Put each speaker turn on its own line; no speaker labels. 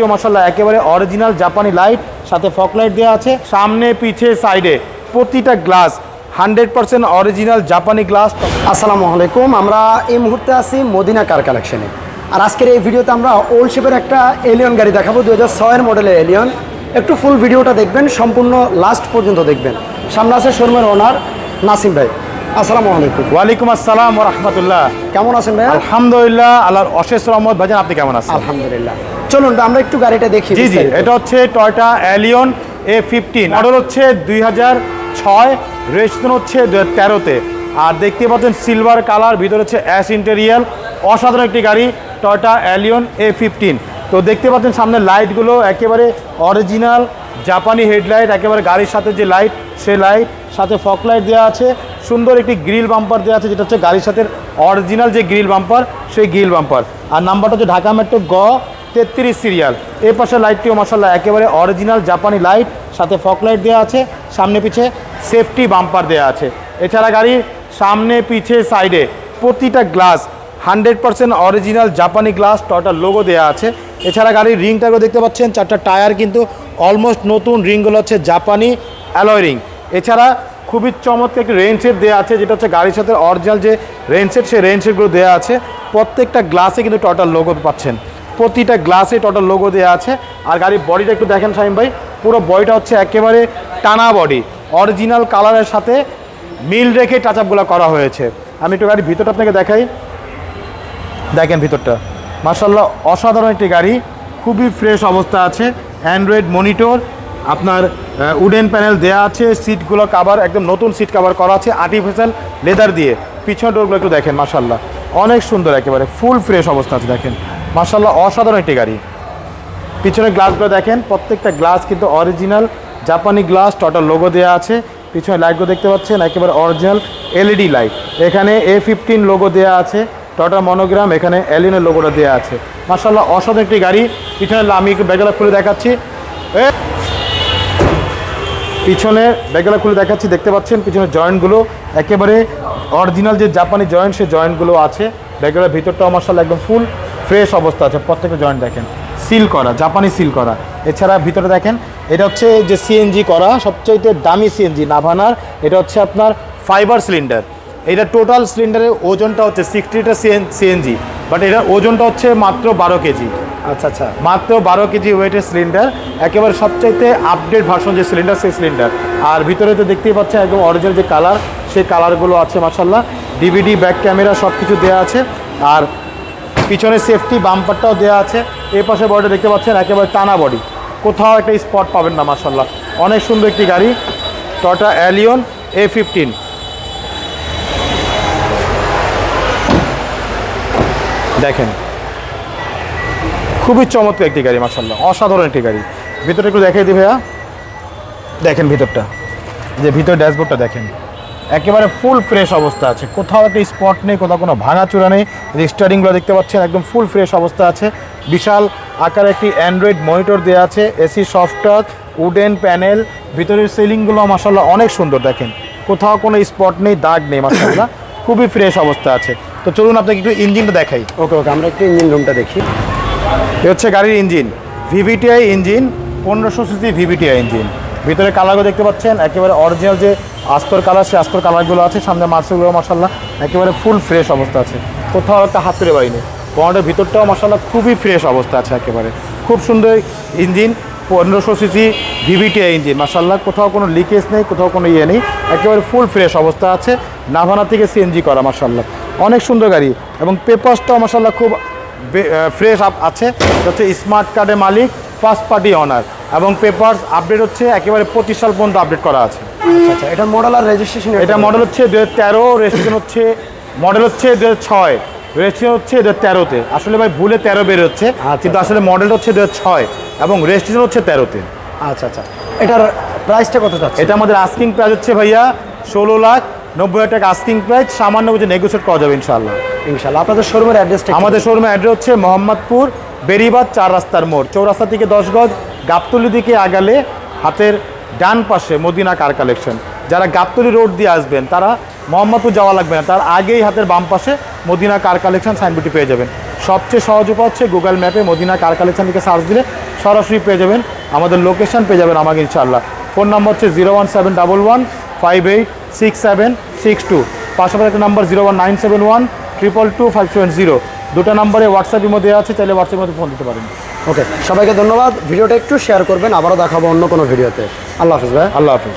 মাশাআল্লাহ একেবারে অরিজিনাল জাপানি লাইট, সাথে ফগ লাইট দেওয়া আছে, সামনে পিছে সাইডে প্রতিটা গ্লাস 100% অরিজিনাল জাপানি গ্লাস।
আসসালামু আলাইকুম, আমরা এই মুহূর্তে আছি মদিনা কার কালেকশনে। আর আজকের এই ভিডিওতে আমরা ওল্ড শেপের একটা এলিয়ন গাড়ি দেখাবো, 2006 মডেলের এলিয়ন। একটু ফুল ভিডিওটা দেখবেন, সম্পূর্ণ লাস্ট পর্যন্ত দেখবেন। সামনে আছে শোরুমের ওনার নাসিম ভাই। আসসালামু আলাইকুম।
ওয়ালাইকুম আসসালাম ওয়া রাহমাতুল্লাহ।
কেমন আছেন ভাই?
আলহামদুলিল্লাহ, আল্লাহর অশেষ রহমত। ভাইজান আপনি কেমন আছেন?
আলহামদুলিল্লাহ। চলুন আমরা একটু গাড়িটা দেখি।
জি জি, এটা হচ্ছে টয়োটা এলিয়ন A15, মডেল হচ্ছে 2006, রেজিস্ট্রেশন হচ্ছে 2013-তে। আর দেখতে পাচ্ছেন সিলভার কালার, ভিতরে হচ্ছে অ্যাশ ইন্টেরিয়াল, অসাধারণ একটি গাড়ি টয়োটা এলিয়ন A15। তো দেখতে পাচ্ছেন সামনে লাইটগুলো একেবারে অরিজিনাল জাপানি হেডলাইট, একেবারে গাড়ির সাথে যে লাইট সেই লাইট, সাথে ফগ লাইট দেওয়া আছে, সুন্দর একটি গ্রিল বাম্পার দেওয়া আছে, যেটা হচ্ছে গাড়ির সাথে অরিজিনাল যে গ্রিল বাম্পার সেই গ্রিল বাম্পার। আর নাম্বারটা হচ্ছে ঢাকা মেট্রো গ 33 সিরিয়াল। এই পাশে লাইটটিও মাশাআল্লাহ একেবারে অরিজিনাল জাপানি লাইট, সাথে ফগ লাইট দেওয়া আছে, সামনে পিছে সেফটি বাম্পার দেওয়া আছে। এছাড়া গাড়ির সামনে পিছে সাইডে প্রতিটা গ্লাস 100% অরিজিনাল জাপানি গ্লাস, টয়োটার লোগো দেওয়া আছে। এছাড়া গাড়ির রিংটাগুলো দেখতে পাচ্ছেন, চারটা টায়ার কিন্তু অলমোস্ট নতুন, রিংগুলো হচ্ছে জাপানি অ্যালয় রিং। এছাড়া খুবই চমৎকার একটি রেইন সেট দেওয়া আছে, যেটা হচ্ছে গাড়ির সাথে অরিজিনাল যে রেইন সেট, সেই রেইন সেটগুলো দেওয়া আছে। প্রত্যেকটা গ্লাসে কিন্তু টয়োটার লোগো পাচ্ছেন, প্রতিটা গ্লাসে টয়োটার লোগো দেওয়া আছে। আর গাড়ির বডিটা একটু দেখেন শামীম ভাই, পুরো বডিটা হচ্ছে একেবারে টানা বডি, অরিজিনাল কালারের সাথে মিল রেখে টাচআপগুলো করা হয়েছে। আমি একটু গাড়ির ভিতরটা আপনাকে দেখাই। দেখেন ভিতরটা মাশাআল্লাহ অসাধারণ একটি গাড়ি, খুবই ফ্রেশ অবস্থা আছে। অ্যান্ড্রয়েড মনিটর, আপনার উডেন প্যানেল দেওয়া আছে, সিটগুলো কাভার একদম নতুন সিট কাভার করা আছে আর্টিফিশিয়াল লেদার দিয়ে। পিছনের ডোরগুলো একটু দেখেন, মাশাআল্লাহ অনেক সুন্দর, একেবারে ফুল ফ্রেশ অবস্থা আছে। দেখেন মাশাআল্লাহ অসাধারণ একটি গাড়ি। পিছনের গ্লাসগুলো দেখেন, প্রত্যেকটা গ্লাস কিন্তু অরিজিনাল জাপানি গ্লাস, টয়োটার লোগো দেওয়া আছে। পিছনে লাইটগুলো দেখতে পাচ্ছেন একেবারে অরিজিনাল এলইডি লাইট। এখানে A15 লোগো দেওয়া আছে, টয়োটার মনোগ্রাম, এখানে এলিয়নের লোগোটা দেওয়া আছে। মাশাআল্লাহ অসাধারণ একটি গাড়ি। পিছনে আমি একটু ব্যাগগুলো খুলে দেখাচ্ছি, পিছনে ব্যাগগুলো খুলে দেখাচ্ছি। দেখতে পাচ্ছেন পিছনের জয়েন্টগুলো একেবারে অরিজিনাল যে জাপানি জয়েন্ট, সেই জয়েন্টগুলো আছে। ব্যাগগুলোর ভিতরটাও মাশাআল্লাহ একদম ফুল ফ্রেশ অবস্থা আছে। প্রত্যেকটা জয়েন্ট দেখেন সিল করা, জাপানি সিল করা। এছাড়া ভিতরে দেখেন, এটা হচ্ছে যে সিএনজি করা, সবচাইতে দামি সিএনজি নাভানার। এটা হচ্ছে আপনার ফাইবার সিলিন্ডার। এটা টোটাল সিলিন্ডারের ওজনটা হচ্ছে 60 লিটার সিএনজি, বাট এটার ওজনটা হচ্ছে মাত্র 12 কেজি।
আচ্ছা আচ্ছা,
মাত্র 12 কেজি ওয়েটের সিলিন্ডার, একেবারে সবচাইতে আপডেট ভার্সন যে সিলিন্ডার, সেই সিলিন্ডার। আর ভিতরে তো দেখতেই পাচ্ছেন একদম অরিজিনাল যে কালার, সেই কালারগুলো আছে মাশাআল্লাহ। ডিভিডি, ব্যাক ক্যামেরা সব কিছু দেওয়া আছে। আর পিছনে সেফটি বাম্পারটাও দেওয়া আছে। এই পাশে বডিটা দেখতে পাচ্ছেন একেবারে টানা বডি, কোথাও একটা স্পট পাবেন না মাশাআল্লাহ। অনেক সুন্দর একটি গাড়ি টয়োটা এলিয়ন A15। দেখেন খুবই চমৎকার একটি গাড়ি মাশাআল্লাহ, অসাধারণ একটি গাড়ি। ভিতরে একটু দেখাই দিই ভাইয়া, দেখেন ভিতরটা, যে ভিতরে ড্যাশবোর্ডটা দেখেন একেবারে ফুল ফ্রেশ অবস্থা আছে, কোথাও একটা স্পট নেই, কোথাও কোনো ভাঙাচোরা নেই। স্টারিংগুলো দেখতে পাচ্ছেন একদম ফুল ফ্রেশ অবস্থা আছে। বিশাল আকারে একটি অ্যান্ড্রয়েড মনিটর দেওয়া আছে, AC soft touch, wooden panel. ভিতরের সিলিংগুলো মাশাআল্লাহ অনেক সুন্দর, দেখেন কোথাও কোনো স্পট নেই, দাগ নেই মাশাআল্লাহ, খুবই ফ্রেশ অবস্থা আছে। তো চলুন আপনাকে একটু ইঞ্জিনটা দেখাই।
ওকে ওকে, আমরা একটু ইঞ্জিন রুমটা দেখি।
এ হচ্ছে গাড়ির engine, VVTi engine, 1500 CC VVTi engine. ভিতরে কালারগুলো দেখতে পাচ্ছেন একেবারে অরিজিনাল যে আস্তর কালার, সেই আস্তর কালারগুলো আছে। সামনে মার্সেলগুলো মাশাআল্লাহ একেবারে ফুল ফ্রেশ অবস্থা আছে, কোথাও একটা হাত তুলে বাড়ি নেই। বনেটের ভিতরটাও মাশাআল্লাহ খুবই ফ্রেশ অবস্থা আছে, একেবারে খুব সুন্দর ইঞ্জিন। 1500 সিসি VVTi ইঞ্জিন মাশাআল্লাহ, কোথাও কোনো লিকেজ নেই, কোথাও কোনো ইয়ে নেই, একেবারে ফুল ফ্রেশ অবস্থা আছে। নাভানা থেকে সিএনজি করা মাশাআল্লাহ, অনেক সুন্দর গাড়ি। এবং পেপারসটাও মাশাআল্লাহ খুব ফ্রেশ আছে। হচ্ছে স্মার্ট কার্ডের মালিক, ফার্স্ট পার্টি অনার, এবং পেপারস আপডেট হচ্ছে একেবারে 25 সাল পর্যন্ত আপডেট করা আছে।
আচ্ছা আচ্ছা, এটা মডেল আর রেজিস্ট্রেশন?
এটা মডেল হচ্ছে 2013, রেজিস্ট্রেশন হচ্ছে, মডেল হচ্ছে 2006, রেজিস্ট্রেশন হচ্ছে 2013-তে। আসলে ভাই ভুলে 13 বের হচ্ছে, কিন্তু আসলে মডেলটা হচ্ছে 2006 এবং রেজিস্ট্রেশন হচ্ছে 13-তে।
আচ্ছা আচ্ছা, এটার প্রাইসটা কত যাচ্ছে?
এটা আমাদের আস্কিং প্রাইস হচ্ছে ভাইয়া 16,90,000 টাকা আস্কিং প্রাইস, সামান্য কিছু নেগোশিয়েট করা যাবে ইনশাআল্লাহ।
ইনশাআল্লাহ। আপনাদের শোরুমের অ্যাড্রেসটা?
আমাদের শোরুমের অ্যাড্রেস হচ্ছে মোহাম্মদপুর বেরিবাদ 4 রাস্তার মোড়, চৌরাস্তা থেকে 10 গজ, গাবতলী দিকে আগালে হাতের ডান পাশে মদিনা কার কালেকশন। যারা গাবতলী রোড দিয়ে আসবেন তারা মোহাম্মদপুর যাওয়া লাগবে না, তার আগেই হাতের বাম পাশে মদিনা কার কালেকশন সাইনবোর্ডটি পেয়ে যাবেন। সবচেয়ে সহজ উপায় হচ্ছে গুগল ম্যাপে মদিনা কার কালেকশন লিখে সার্চ দিলে সরাসরি পেয়ে যাবেন, আমাদের লোকেশন পেয়ে যাবেন আমাকে ইনশাআল্লাহ। ফোন নাম্বার হচ্ছে 01711586762, পাশাপাশি একটা নাম্বার 01971222570। দুটো নাম্বারে হোয়াটসঅ্যাপের মধ্যে আছে, চাইলে হোয়াটসঅ্যাপের মধ্যে ফোন দিতে পারেন।
ওকে, সবাইকে ধন্যবাদ। ভিডিওটা একটু শেয়ার করবেন, আবারও দেখাবো অন্য কোনো ভিডিওতে। আল্লাহ হাফিজ ভাই।
আল্লাহ হাফিজ।